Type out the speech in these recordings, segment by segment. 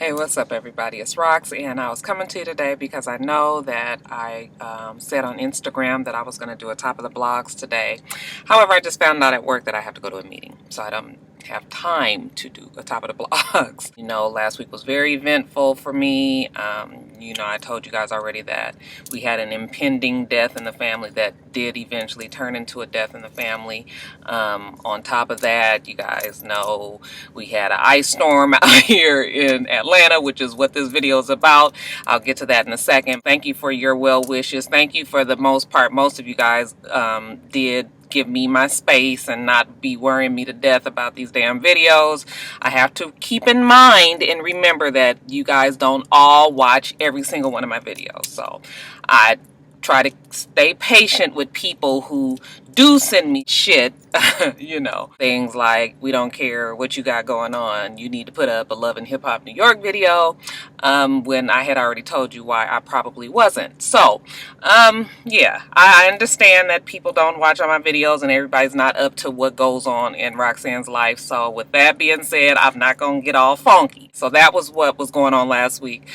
Hey, what's up everybody? It's Rox, and I was coming to you today because I know that I said on Instagram that I was going to do a top of the blogs today. However, I just found out at work that I have to go to a meeting, so I don't have time to do a top of the blogs. You know, last week was very eventful for me. You know, I told you guys already that we had an impending death in the family that did eventually turn into a death in the family. On top of that, you guys know we had an ice storm out here in Atlanta, which is what this video is about. I'll get to that in a second. Thank you for your well wishes. Thank you for the most part. Most of you guys did give me my space and not be worrying me to death about these damn videos. I have to keep in mind and remember that you guys don't all watch every single one of my videos. So I try to stay patient with people who do send me shit, you know, things like, we don't care what you got going on, you need to put up a Love and Hip Hop New York video, when I had already told you why I probably wasn't. So, yeah, I understand that people don't watch all my videos and everybody's not up to what goes on in Roxanne's life. So with that being said, I'm not gonna get all funky. So that was what was going on last week.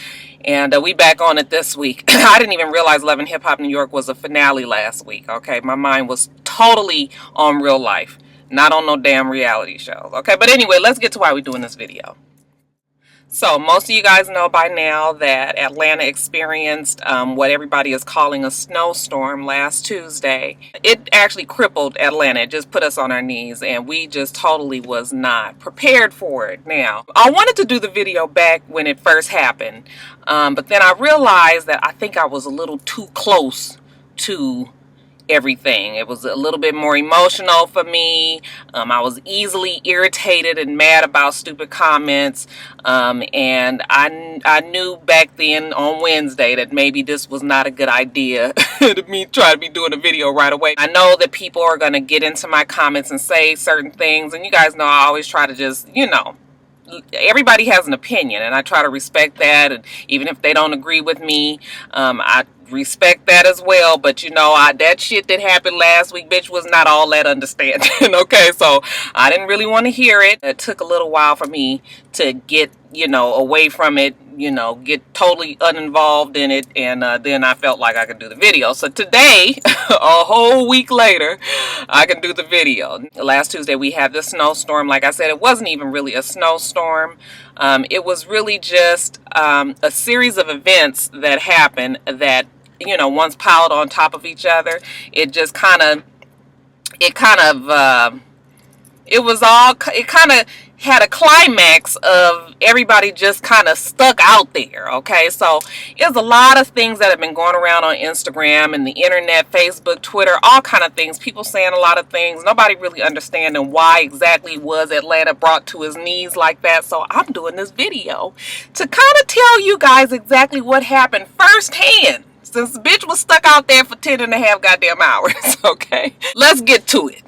And we back on it this week. I didn't even realize Love and Hip Hop New York was a finale last week, okay? My mind was totally on real life, not on no damn reality shows, okay? But anyway, let's get to why we're doing this video. So most of you guys know by now that Atlanta experienced what everybody is calling a snowstorm last Tuesday. It actually crippled Atlanta. It just put us on our knees, and we just totally was not prepared for it. Now, I wanted to do the video back when it first happened, but then I realized that I think I was a little too close to everything. It was a little bit more emotional for me. I was easily irritated and mad about stupid comments, and I knew back then on Wednesday that maybe this was not a good idea to me try to be doing a video right away. I know that people are going to get into my comments and say certain things, and you guys know I always try to just, you know, everybody has an opinion, and I try to respect that, and even if they don't agree with me, I respect that as well. But you know, that shit that happened last week, bitch, was not all that understanding. Okay, so I didn't really want to hear it. It took a little while for me to get, you know, away from it, you know, get totally uninvolved in it, and then I felt like I could do the video. So today, a whole week later, I can do the video. Last Tuesday we had the snowstorm. Like I said, it wasn't even really a snowstorm. It was really just a series of events that happened that, you know, once piled on top of each other, it just kind of had a climax of everybody just kind of stuck out there. Okay, so there's a lot of things that have been going around on Instagram and the internet, Facebook, Twitter, all kind of things, people saying a lot of things, nobody really understanding why exactly was Atlanta brought to his knees like that. So I'm doing this video to kind of tell you guys exactly what happened firsthand, since the bitch was stuck out there for 10 and a half goddamn hours. Okay, let's get to it.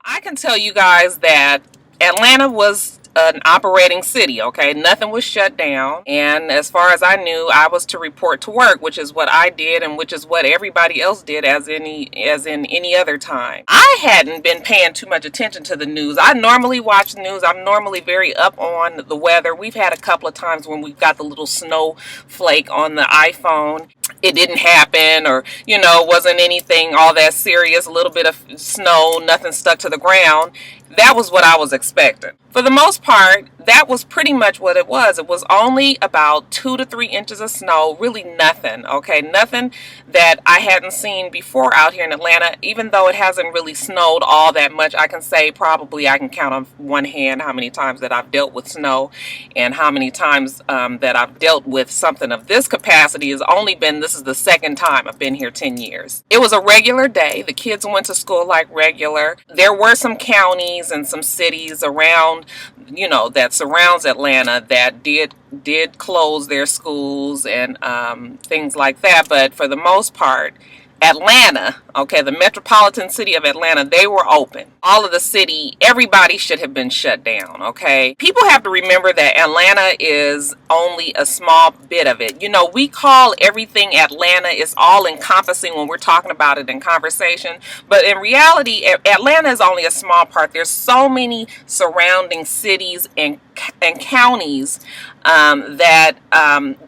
I can tell you guys that Atlanta was an operating city, okay? Nothing was shut down. And as far as I knew, I was to report to work, which is what I did and which is what everybody else did as in any other time. I hadn't been paying too much attention to the news. I normally watch the news. I'm normally very up on the weather. We've had a couple of times when we've got the little snowflake on the iPhone. It didn't happen, or, you know, wasn't anything all that serious, a little bit of snow, nothing stuck to the ground. That was what I was expecting. For the most part, that was pretty much what it was. It was only about 2 to 3 inches of snow, really nothing, okay? Nothing that I hadn't seen before out here in Atlanta. Even though it hasn't really snowed all that much, I can say probably I can count on one hand how many times that I've dealt with snow, and how many times that I've dealt with something of this capacity has only been, this is the second time I've been here 10 years. It was a regular day. The kids went to school like regular. There were some counties and some cities around, you know, that surrounds Atlanta that did close their schools and things like that. But for the most part, Atlanta, okay, the metropolitan city of Atlanta, they were open. All of the city, everybody should have been shut down, okay? People have to remember that Atlanta is only a small bit of it. You know, we call everything Atlanta, it's all encompassing when we're talking about it in conversation, but in reality, Atlanta is only a small part. There's so many surrounding cities and counties that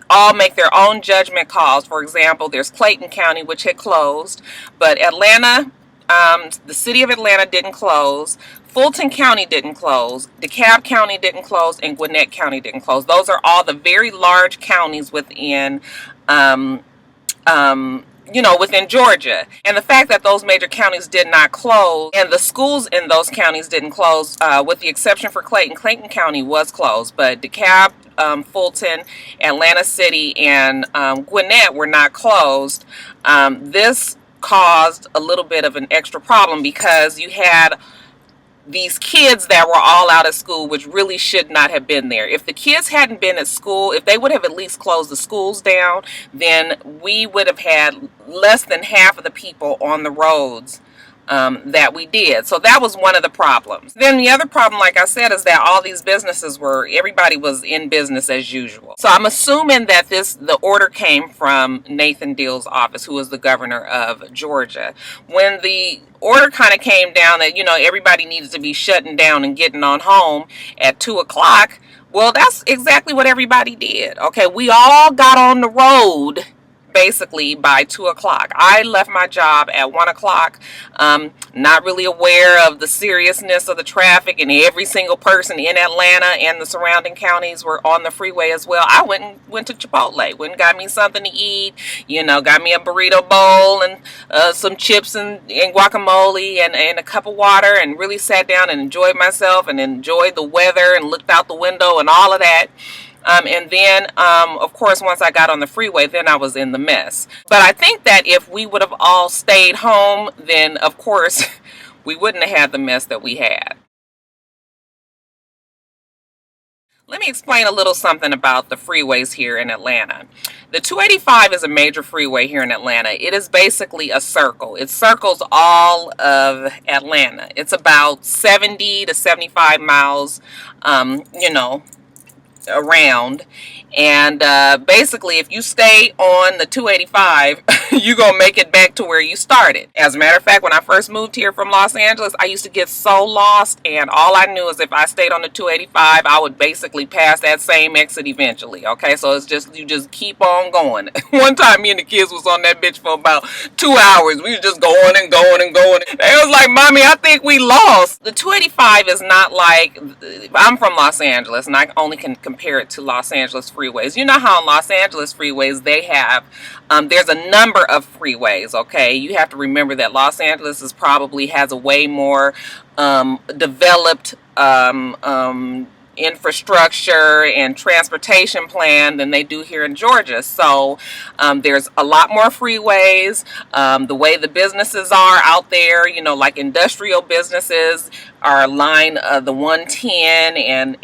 all make their own judgment calls. For example, there's Clayton County, which had closed, but Atlanta, the city of Atlanta didn't close. Fulton County didn't close. DeKalb County didn't close, and Gwinnett County didn't close. Those are all the very large counties within within Georgia. And the fact that those major counties did not close and the schools in those counties didn't close, with the exception for Clayton County was closed, but DeKalb, Fulton, Atlanta City, and Gwinnett were not closed. This caused a little bit of an extra problem because you had these kids that were all out of school, which really should not have been there. If the kids hadn't been at school, if they would have at least closed the schools down, then we would have had less than half of the people on the roads that we did. So that was one of the problems. Then the other problem, like I said, is that all these businesses everybody was in business as usual. So I'm assuming that the order came from Nathan Deal's office, who is the governor of Georgia. When the order kind of came down that, everybody needed to be shutting down and getting on home at 2 o'clock, well, that's exactly what everybody did. Okay, we all got on the road basically by 2 o'clock. I left my job at 1 o'clock, not really aware of the seriousness of the traffic, and every single person in Atlanta and the surrounding counties were on the freeway as well. I went to Chipotle, went and got me something to eat, got me a burrito bowl and some chips and guacamole and a cup of water, and really sat down and enjoyed myself and enjoyed the weather and looked out the window and all of that. And then, of course, once I got on the freeway, then I was in the mess. But I think that if we would have all stayed home, then, of course, we wouldn't have had the mess that we had. Let me explain a little something about the freeways here in Atlanta. The 285 is a major freeway here in Atlanta. It is basically a circle. It circles all of Atlanta. It's about 70 to 75 miles, around, and basically if you stay on the 285 you're gonna make it back to where you started. As a matter of fact, when I first moved here from Los Angeles, I used to get so lost, and all I knew is if I stayed on the 285 I would basically pass that same exit eventually. Okay, so it's just, you just keep on going. One time me and the kids was on that bitch for about 2 hours. We was just going and going and going. They was like, "Mommy, I think we lost." The 285 is not like, I'm from Los Angeles and I only can compare it to Los Angeles freeways. You know how in Los Angeles freeways they have, there's a number of freeways, okay? You have to remember that Los Angeles probably has a way more developed infrastructure and transportation plan than they do here in Georgia. So there's a lot more freeways. The way the businesses are out there, like industrial businesses are line the 110 and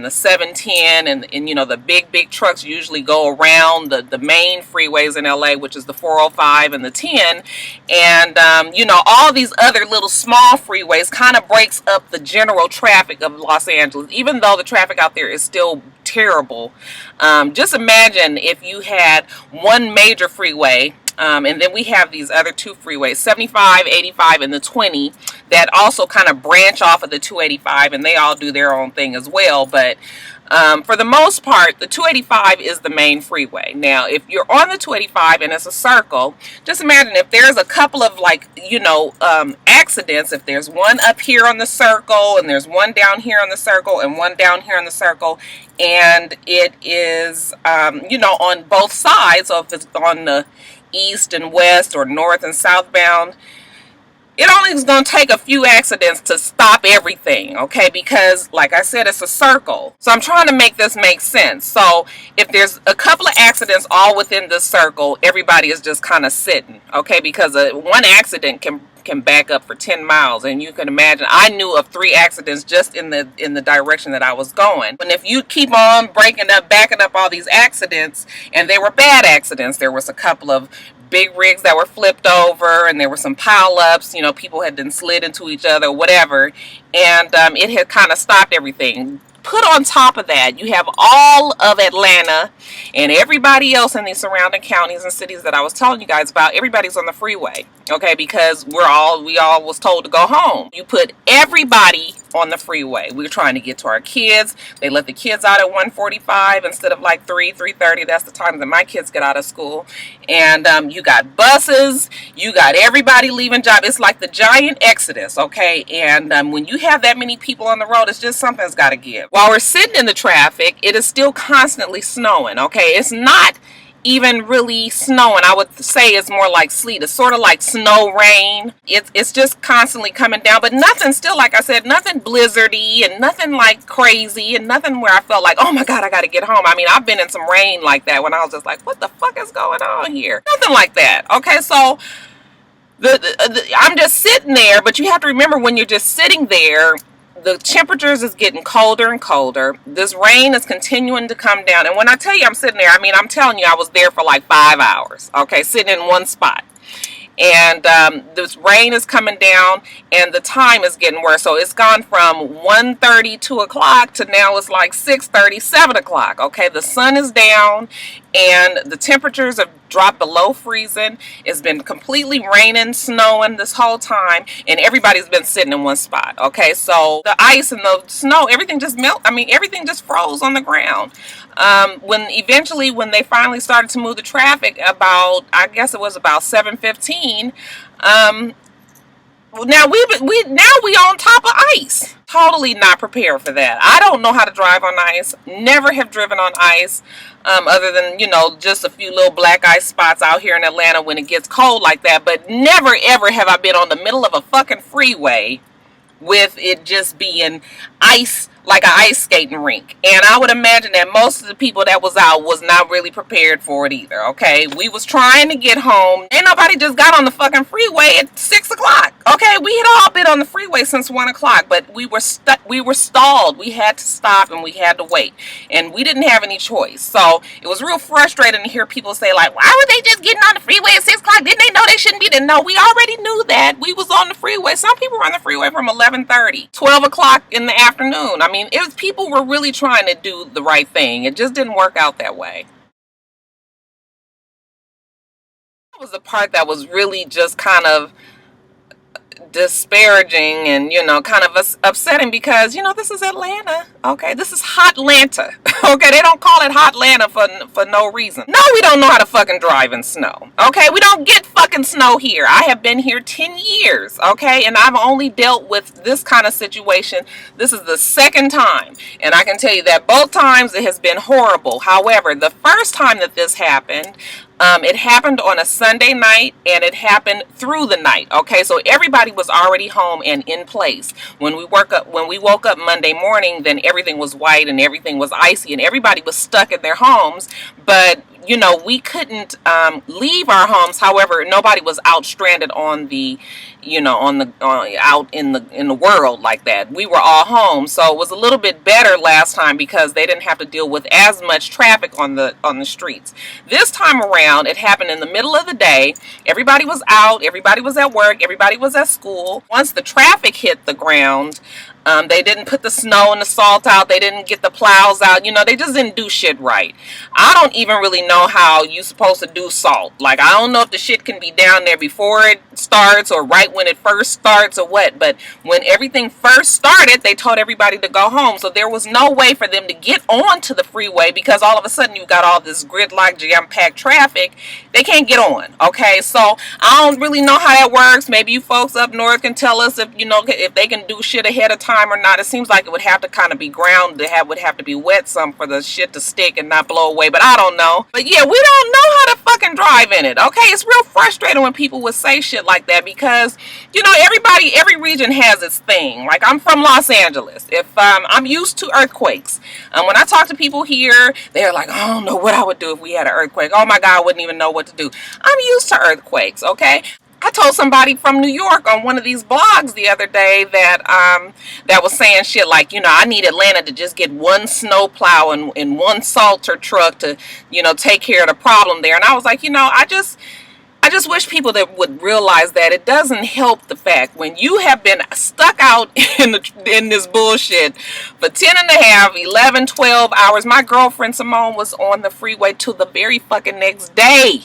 the 710, and the big trucks usually go around the main freeways in LA, which is the 405 and the 10, and all these other little small freeways kind of breaks up the general traffic of Los Angeles, even though the traffic out there is still terrible. Just imagine if you had one major freeway, and then we have these other two freeways, 75, 85, and the 20, that also kind of branch off of the 285, and they all do their own thing as well. But for the most part, the 285 is the main freeway. Now, if you're on the 285 and it's a circle, just imagine if there's a couple of accidents. If there's one up here on the circle, and there's one down here on the circle, and one down here on the circle, and it is on both sides. So if it's on the east and west or north and southbound, it only is going to take a few accidents to stop everything, okay? Because, like I said, it's a circle. So I'm trying to make this make sense. So if there's a couple of accidents all within this circle, everybody is just kind of sitting, okay? Because one accident can back up for 10 miles, and you can imagine, I knew of 3 accidents just in the direction that I was going. And if you keep on backing up all these accidents, and they were bad accidents, there was a couple of big rigs that were flipped over, and there were some pile-ups. You know, people had been slid into each other, whatever, and it had kind of stopped everything. Put on top of that, you have all of Atlanta and everybody else in these surrounding counties and cities that I was telling you guys about. Everybody's on the freeway, okay, because we all was told to go home. You put everybody on the freeway. We were trying to get to our kids. They let the kids out at 1:45 instead of like 3:30. That's the time that my kids get out of school. And you got buses, you got everybody leaving job. It's like the giant exodus, okay? And when you have that many people on the road, it's just something's got to give. While we're sitting in the traffic, it is still constantly snowing, okay? It's not even really snowing. I would say it's more like sleet. It's sort of like snow rain. It's just constantly coming down, but nothing, still, like I said, nothing blizzardy and nothing like crazy and nothing where I felt like, oh my God, I got to get home. I mean, I've been in some rain like that when I was just like, what the fuck is going on here? Nothing like that. Okay, so I'm just sitting there, but you have to remember, when you're just sitting there, the temperatures is getting colder and colder. This rain is continuing to come down. And when I tell you I'm sitting there, I mean, I'm telling you, I was there for like 5 hours, okay, sitting in one spot. And this rain is coming down, and the time is getting worse. So it's gone from 1:30, 2 o'clock to now it's like 6:30, 7 o'clock. Okay, the sun is down, and the temperatures have dropped below freezing. It's been completely raining, snowing this whole time, and everybody's been sitting in one spot. Okay, so the ice and the snow, everything just melt. I mean, everything just froze on the ground. When they finally started to move the traffic about, I guess it was about 7:15. Now we on top of ice. Totally not prepared for that. I don't know how to drive on ice. Never have driven on ice, other than, you know, just a few little black ice spots out here in Atlanta when it gets cold like that. But never ever have I been on the middle of a fucking freeway with it just being ice, like an ice skating rink. And I would imagine that most of the people that was out was not really prepared for it either, okay? We was trying to get home. Ain't nobody just got on the fucking freeway at 6 o'clock, okay? We had all been on the freeway since 1 o'clock, but we were stalled. We had to stop and we had to wait. And we didn't have any choice. So it was real frustrating to hear people say, like, why were they just getting on the freeway at 6 o'clock? Didn't they know they shouldn't be there? No, we already knew that. We was on the freeway. Some people were on the freeway from 11:30, 12 o'clock in the afternoon. I mean, people were really trying to do the right thing. It just didn't work out that way. That was the part that was really just kind of disparaging and, you know, kind of upsetting, because, you know, this is Atlanta, okay? This is Hotlanta, okay? They don't call it Hotlanta for no reason. No, we don't know how to fucking drive in snow, okay? We don't get fucking snow here. I have been here 10 years, okay? And I've only dealt with this kind of situation. This is the second time, and I can tell you that both times it has been horrible. However, the first time that this happened, it happened on a Sunday night, and it happened through the night. Okay, so everybody was already home and in place. When we woke up Monday morning, then everything was white and everything was icy, and everybody was stuck in their homes. But you know, we couldn't leave our homes. However, nobody was out stranded on the, you know, out in the world like that. We were all home, so it was a little bit better last time because they didn't have to deal with as much traffic on the streets. This time around, it happened in the middle of the day. Everybody was out, everybody was at work, everybody was at school. Once the traffic hit the ground, they didn't put the snow and the salt out. They didn't get the plows out. You know, they just didn't do shit right. I don't even really know how you're supposed to do salt. Like, I don't know if the shit can be down there before it starts or right when it first starts or what. But when everything first started, they told everybody to go home. So there was no way for them to get onto the freeway because all of a sudden you've got all this gridlock, jam-packed traffic. They can't get on. Okay, so I don't really know how that works. Maybe you folks up north can tell us if, you know, if they can do shit ahead of time or not. It seems like it would have to kind of be ground, would have to be wet some for the shit to stick and not blow away, but I don't know. But yeah, we don't know how to fucking drive in it, okay? It's real frustrating when people would say shit like that because, you know, every region has its thing. Like, I'm from Los Angeles. If I'm used to earthquakes. When I talk to people here, they're like, I don't know what I would do if we had an earthquake. Oh my God, I wouldn't even know what to do. I'm used to earthquakes, okay? I told somebody from New York on one of these blogs the other day that that was saying shit like, you know, I need Atlanta to just get one snow plow and one salter truck to, you know, take care of the problem there. And I was like, you know, I just I just wish people that would realize that it doesn't help the fact when you have been stuck out in this bullshit for 10 and a half, 11, 12 hours. My girlfriend Simone was on the freeway till the very fucking next day.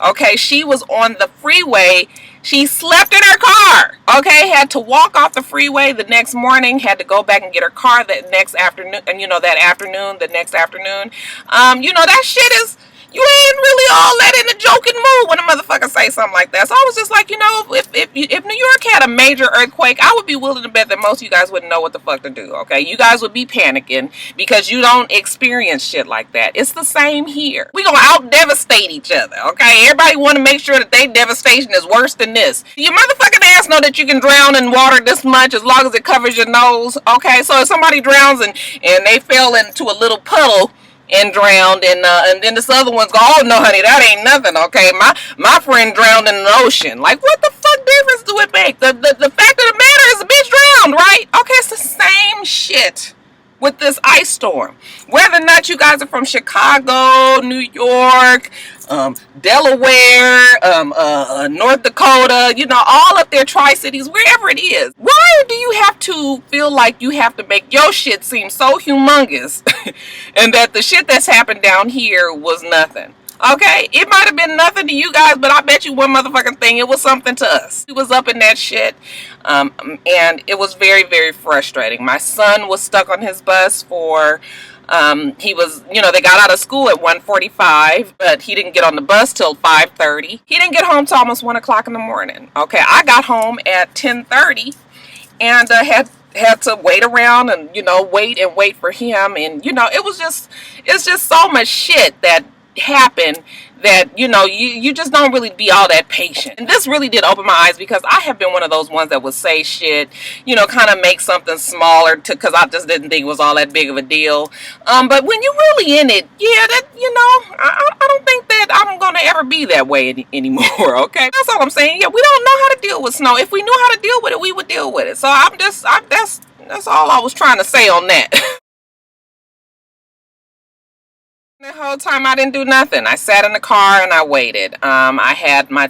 Okay, she was on the freeway. She slept in her car. Okay, had to walk off the freeway the next morning. Had to go back and get her car that next afternoon. And you know the next afternoon. That shit is. You ain't really all that in a joking mood when a motherfucker say something like that. So I was just like, if New York had a major earthquake, I would be willing to bet that most of you guys wouldn't know what the fuck to do, okay? You guys would be panicking because you don't experience shit like that. It's the same here. We gonna out-devastate each other, okay? Everybody want to make sure that their devastation is worse than this. Your motherfucking ass know that you can drown in water this much as long as it covers your nose, okay? So if somebody drowns and they fell into a little puddle and drowned, and then this other one's go, oh no honey, that ain't nothing, okay? My friend drowned in the ocean. Like, what the fuck difference do it make? The fact of the matter is the bitch drowned, right? Okay, it's the same shit with this ice storm. Whether or not you guys are from Chicago, New York, Delaware, North Dakota, all up there, Tri-Cities, wherever it is. Why do you have to feel like you have to make your shit seem so humongous and that the shit that's happened down here was nothing? Okay, it might have been nothing to you guys, but I bet you one motherfucking thing, it was something to us. He was up in that shit, and it was very, very frustrating. My son was stuck on his bus for, they got out of school at 1:45, but he didn't get on the bus till 5:30. He didn't get home till almost 1 o'clock in the morning. Okay, I got home at 10:30 and had to wait around and, wait for him. And, it's just so much shit that happened that you just don't really be all that patient. And this really did open my eyes because I have been one of those ones that would say shit, kind of make something smaller because I just didn't think it was all that big of a deal. But when you're really in it, I don't think that I'm gonna ever be that way anymore. Okay, that's all I'm saying. Yeah, we don't know how to deal with snow. If we knew how to deal with it, we would deal with it. So that's all I was trying to say on that. The whole time I didn't do nothing. I sat in the car and I waited.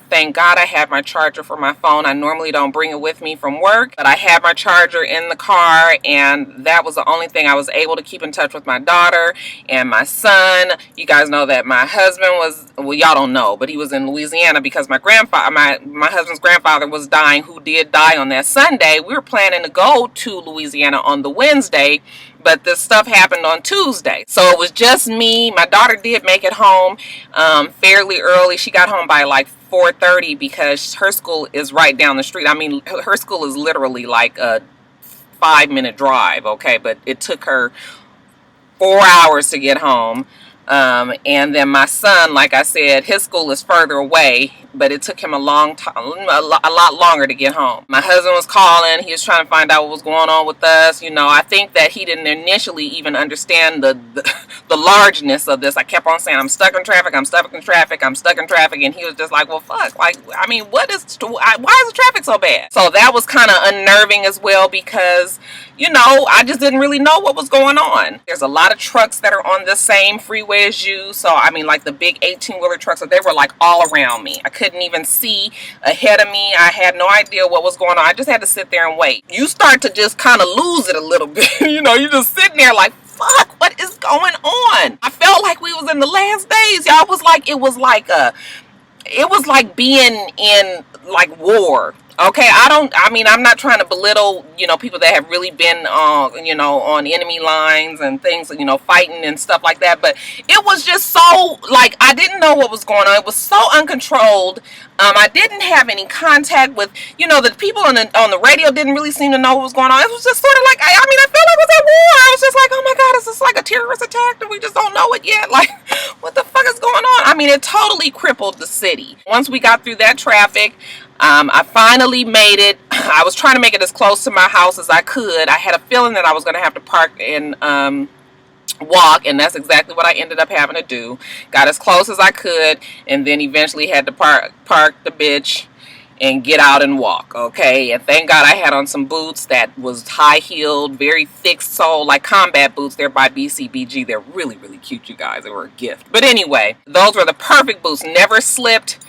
Thank God I had my charger for my phone. I normally don't bring it with me from work, but I had my charger in the car, and that was the only thing I was able to keep in touch with my daughter and my son. You guys know that my husband was, well, y'all don't know, but he was in Louisiana because my husband's grandfather was dying, who did die on that Sunday. We were planning to go to Louisiana on the Wednesday, but this stuff happened on Tuesday. So it was just me. My daughter did make it home fairly early. She got home by like 4:30 because her school is right down the street. I mean, her school is literally like a 5-minute drive, okay? But it took her 4 hours to get home. And then my son, like I said, his school is further away, but it took him a lot longer to get home. My husband was calling. He was trying to find out what was going on with us. I think that he didn't initially even understand the largeness of this. I kept on saying, I'm stuck in traffic, I'm stuck in traffic, I'm stuck in traffic. And he was just like, well, fuck. Like, I mean, why is the traffic so bad? So that was kind of unnerving as well because, I just didn't really know what was going on. There's a lot of trucks that are on the same freeway as you. So, I mean, like the big 18-wheeler trucks, they were like all around me. I couldn't even see ahead of me. I had no idea what was going on. I just had to sit there and wait. You start to just kind of lose it a little bit. You're just sitting there like, fuck, what is going on? I felt like we was in the last days. Y'all, it was like being in like war. Okay, I'm not trying to belittle, people that have really been, on enemy lines and things, fighting and stuff like that. But it was just so, like, I didn't know what was going on. It was so uncontrolled. I didn't have any contact with, the people on the radio didn't really seem to know what was going on. It was just sort of like, I felt like it was at war. I was just like, oh my God, is this like a terrorist attack and we just don't know it yet? Like, what the fuck is going on? I mean, it totally crippled the city. Once we got through that traffic, I finally made it. I was trying to make it as close to my house as I could. I had a feeling that I was going to have to park and walk, and that's exactly what I ended up having to do. Got as close as I could, and then eventually had to park the bitch and get out and walk, okay? And thank God I had on some boots that was high-heeled, very thick sole, like combat boots. They're by BCBG. They're really, really cute, you guys. They were a gift. But anyway, those were the perfect boots. Never slipped.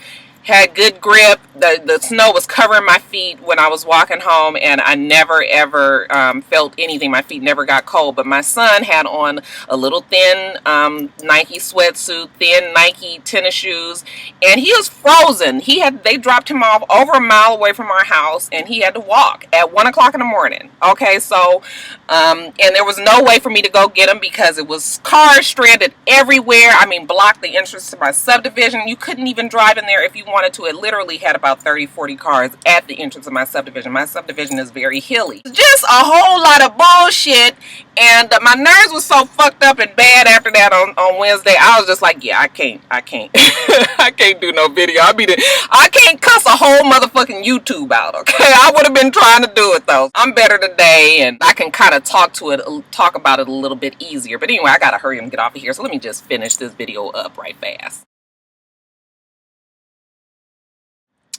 had good grip. The snow was covering my feet when I was walking home, and I never ever felt anything. My feet never got cold. But my son had on a little thin Nike sweatsuit, thin Nike tennis shoes, and he was frozen. They dropped him off over a mile away from our house, and he had to walk at 1 o'clock in the morning. Okay, so and there was no way for me to go get him because it was cars stranded everywhere. I mean, blocked the entrance to my subdivision. You couldn't even drive in there if you wanted to. It literally had about 30-40 cars at the entrance of my subdivision. My subdivision is very hilly. Just a whole lot of bullshit, and my nerves was so fucked up and bad after that on Wednesday. I was just like, yeah, I can't I can't do no video. I can't cuss a whole motherfucking YouTube out, okay? I would have been trying to do it though. I'm better today, and I can kind of talk about it a little bit easier. But anyway, I gotta hurry and get off of here, so let me just finish this video up right fast.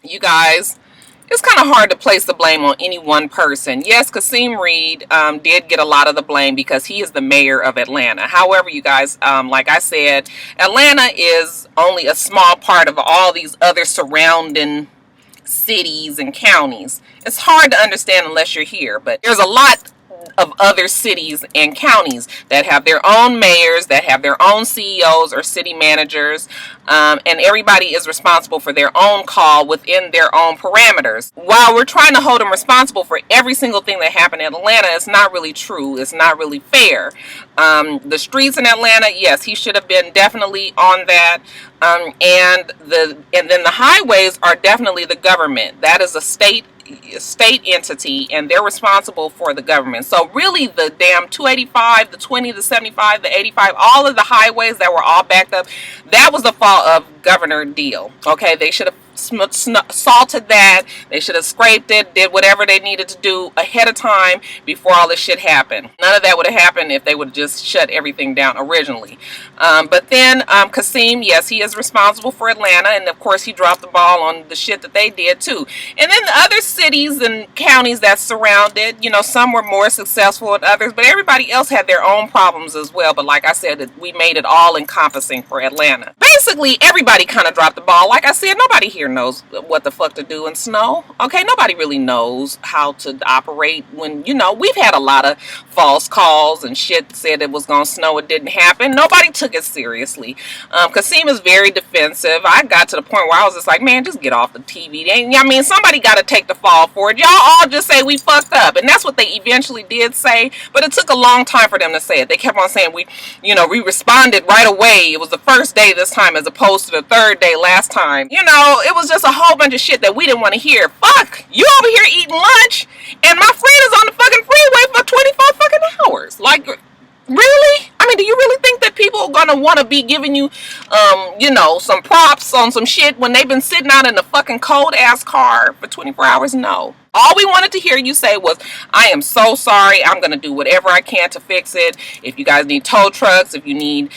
You guys, it's kind of hard to place the blame on any one person. Yes, Kasim Reed did get a lot of the blame because he is the mayor of Atlanta. However, you guys, like I said, Atlanta is only a small part of all these other surrounding cities and counties. It's hard to understand unless you're here, but there's a lot of other cities and counties that have their own mayors, that have their own CEOs or city managers, and everybody is responsible for their own call within their own parameters. While we're trying to hold them responsible for every single thing that happened in Atlanta, it's not really true. It's not really fair. The streets in Atlanta, yes, he should have been definitely on that. And then the highways are definitely the government. That is a state entity, and they're responsible for the government. So really the damn 285, the 20, the 75, the 85, all of the highways that were all backed up, that was the fault of Governor Deal. Okay, they should have salted that. They should have scraped it, did whatever they needed to do ahead of time before all this shit happened. None of that would have happened if they would have just shut everything down originally. But then Kasim, yes, he is responsible for Atlanta, and of course he dropped the ball on the shit that they did too. And then the other cities and counties that surrounded, you know, some were more successful than others, but everybody else had their own problems as well. But like I said, we made it all encompassing for Atlanta. Basically, everybody kind of dropped the ball. Like I said, nobody here knows what the fuck to do in snow. Okay, nobody really knows how to operate when, you know, we've had a lot of false calls and shit said it was gonna snow. It didn't happen. Nobody took it seriously. Kasim is very defensive. I got to the point where I was just like, man, just get off the TV. I mean, somebody got to take the fall for it. Y'all all just say we fucked up, and that's what they eventually did say, but it took a long time for them to say it. They kept on saying we responded right away. It was the first day this time as opposed to the third day last time. You know, it was just a whole bunch of shit that we didn't want to hear. Fuck, you over here eating lunch, and my friend is on the fucking freeway for 24 fucking hours. Like, really? I mean, do you really think that people are gonna want to be giving you, you know, some props on some shit when they've been sitting out in the fucking cold ass car for 24 hours? No. All we wanted to hear you say was, I am so sorry. I'm going to do whatever I can to fix it. If you guys need tow trucks, if you need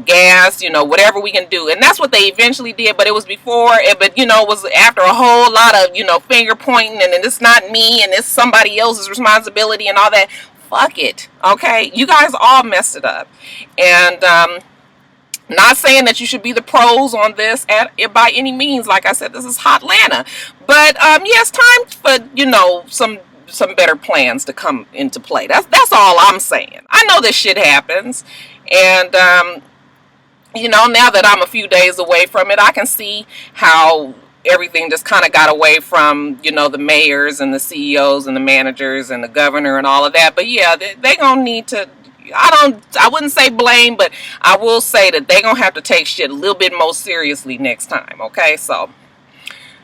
gas, you know, whatever we can do. And that's what they eventually did. But it was before, but, you know, it was after a whole lot of, you know, finger pointing and it's not me and it's somebody else's responsibility and all that. Fuck it. Okay? You guys all messed it up. And, not saying that you should be the pros on this by any means. Like I said, this is hot Atlanta. But yeah, it's time for, you know, some better plans to come into play. That's all I'm saying. I know this shit happens. And you know, now that I'm a few days away from it, I can see how everything just kind of got away from, you know, the mayors and the CEOs and the managers and the governor and all of that. But yeah, they gonna need to, I wouldn't say blame, but I will say that they're going to have to take shit a little bit more seriously next time, okay? So,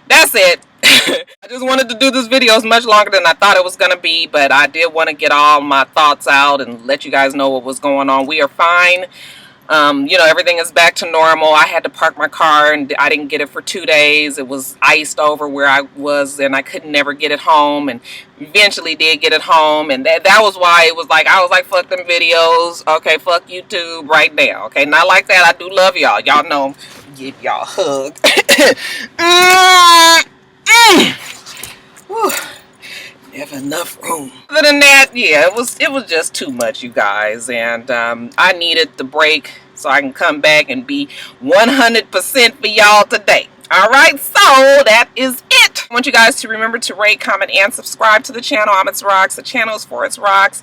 that's it. I just wanted to do this video as much longer than I thought it was going to be, but I did want to get all my thoughts out and let you guys know what was going on. We are fine. You know, everything is back to normal. I had to park my car and I didn't get it for 2 days. It was iced over where I was and I could never get it home, and eventually did get it home, and that was why it was like, I was like, fuck them videos. Okay, fuck YouTube right now. Okay, not like that. I do love y'all. Y'all know, give y'all a hug. Never enough room. Other than that, yeah, it was just too much, you guys, and I needed the break so I can come back and be 100% for y'all today. All right, so that is it. I want you guys to remember to rate, comment, and subscribe to the channel. I'm itsrox. The channel is for itsrox.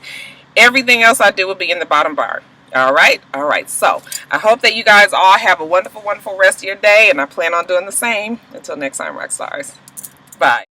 Everything else I do will be in the bottom bar. All right. So I hope that you guys all have a wonderful, wonderful rest of your day, and I plan on doing the same. Until next time, Roxstars. Bye.